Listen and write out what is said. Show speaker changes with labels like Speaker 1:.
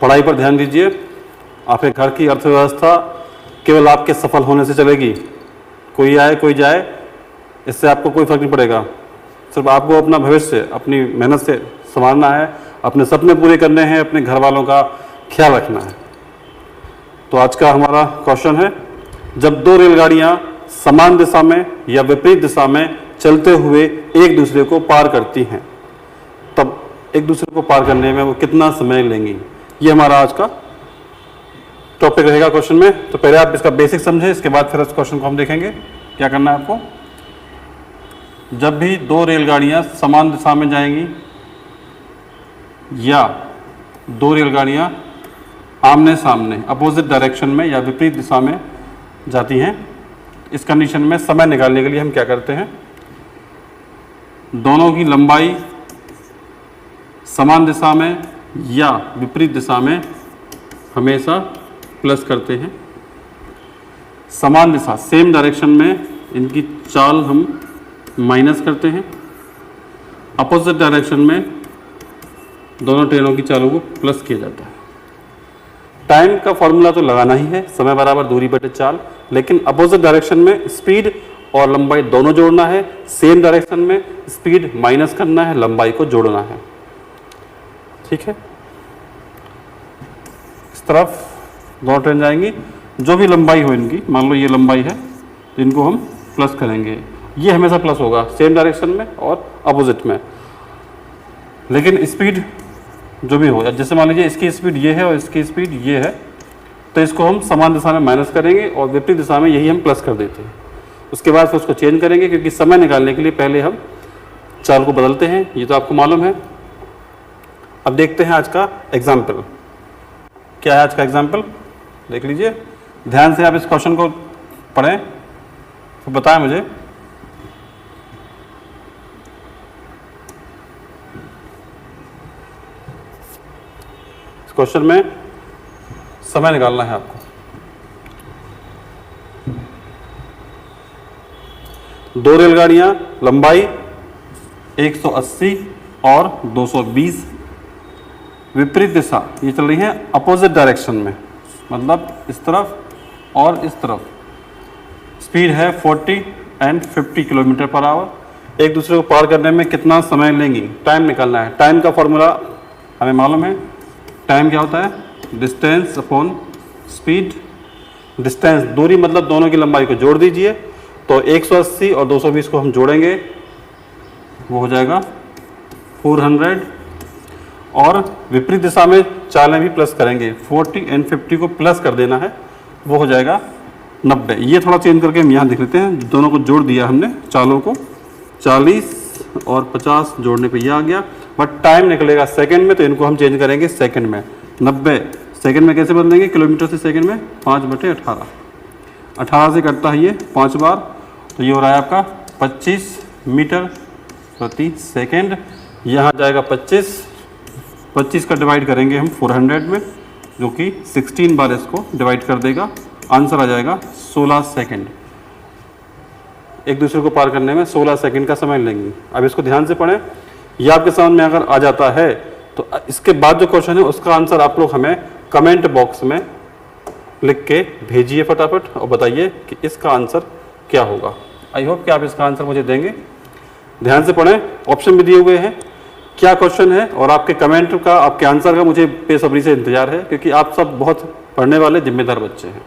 Speaker 1: पढ़ाई पर ध्यान दीजिए। आपके घर की अर्थव्यवस्था केवल आपके सफल होने से चलेगी। कोई आए कोई जाए, इससे आपको कोई फर्क नहीं पड़ेगा। सिर्फ आपको अपना भविष्य अपनी मेहनत से संवारना है, अपने सपने पूरे करने हैं, अपने घर वालों का ख्याल रखना है। तो आज का हमारा क्वेश्चन है, जब दो रेलगाड़ियां समान दिशा में या विपरीत दिशा में चलते हुए एक दूसरे को पार करती हैं, तब एक दूसरे को पार करने में वो कितना समय लेंगी? ये हमारा आज का टॉपिक रहेगा क्वेश्चन में। तो पहले आप इसका बेसिक समझें, इसके बाद फिर इस क्वेश्चन को हम देखेंगे। क्या करना है आपको, जब भी दो रेलगाड़ियां समान दिशा में जाएंगी या दो रेलगाड़ियां आमने सामने अपोजिट डायरेक्शन में या विपरीत दिशा में जाती हैं, इस कंडीशन में समय निकालने के लिए हम क्या करते हैं, दोनों की लंबाई समान दिशा में या विपरीत दिशा में हमेशा प्लस करते हैं। समान दिशा सेम डायरेक्शन में इनकी चाल हम माइनस करते हैं, अपोजिट डायरेक्शन में दोनों ट्रेनों की चालों को प्लस किया जाता है। टाइम का फॉर्मूला तो लगाना ही है, समय बराबर दूरी बटे चाल, लेकिन अपोजिट डायरेक्शन में स्पीड और लंबाई दोनों जोड़ना है, सेम डायरेक्शन में स्पीड माइनस करना है, लंबाई को जोड़ना है। ठीक है, इस तरफ दोनों ट्रेन जाएंगी, जो भी लंबाई हो इनकी, मान लो ये लंबाई है तो इनको हम प्लस करेंगे। ये हमेशा प्लस होगा सेम डायरेक्शन में और अपोजिट में। लेकिन स्पीड जो भी हो, जैसे मान लीजिए इसकी स्पीड ये है और इसकी स्पीड ये है, तो इसको हम समान दिशा में माइनस करेंगे और विपरीत दिशा में यही हम प्लस कर देते हैं। उसके बाद फिर उसको चेंज करेंगे, क्योंकि समय निकालने के लिए पहले हम चाल को बदलते हैं, ये तो आपको मालूम है। अब देखते हैं आज का एग्जाम्पल। क्या है आज का एग्जाम्पल, देख लीजिए ध्यान से। आप इस क्वेश्चन को पढ़ें तो बताएं मुझे। इस क्वेश्चन में समय निकालना है आपको। दो रेलगाड़ियां लंबाई 180 और 220 विपरीत दिशा ये चल रही है अपोजिट डायरेक्शन में, मतलब इस तरफ और इस तरफ। स्पीड है 40 एंड 50 किलोमीटर पर आवर। एक दूसरे को पार करने में कितना समय लेंगी, टाइम निकालना है। टाइम का फॉर्मूला हमें मालूम है। टाइम क्या होता है, डिस्टेंस अपॉन स्पीड। डिस्टेंस दूरी मतलब दोनों की लंबाई को जोड़ दीजिए, तो 180 और 220 को हम जोड़ेंगे, वो हो जाएगा 400। और विपरीत दिशा में चालें भी प्लस करेंगे, 40 एंड 50 को प्लस कर देना है, वो हो जाएगा 90। ये थोड़ा चेंज करके हम यहाँ देख लेते हैं। दोनों को जोड़ दिया हमने चालों को, 40 और 50 जोड़ने पे ये आ गया, बट टाइम निकलेगा सेकंड में, तो इनको हम चेंज करेंगे सेकंड में। 90 सेकंड में कैसे बदलेंगे, किलोमीटर से सेकंड में 5/18। 18 से कटता है ये 5 बार, तो ये हो रहा है आपका 25 मीटर प्रति सेकंड। यहाँ जाएगा 25 का डिवाइड करेंगे हम 400 में, जो कि 16 बार इसको डिवाइड कर देगा। आंसर आ जाएगा 16 सेकंड। एक दूसरे को पार करने में 16 सेकंड का समय लेंगे। अब इसको ध्यान से पढ़ें, यह आपके समझ में अगर आ जाता है तो इसके बाद जो क्वेश्चन है उसका आंसर आप लोग हमें कमेंट बॉक्स में लिख के भेजिए फटाफट और बताइए कि इसका आंसर क्या होगा। आई होप कि आप इसका आंसर मुझे देंगे। ध्यान से पढ़ें, ऑप्शन भी दिए हुए हैं, क्या क्वेश्चन है और आपके कमेंट का, आपके आंसर का मुझे बेसब्री से इंतजार है, क्योंकि आप सब बहुत पढ़ने वाले जिम्मेदार बच्चे हैं।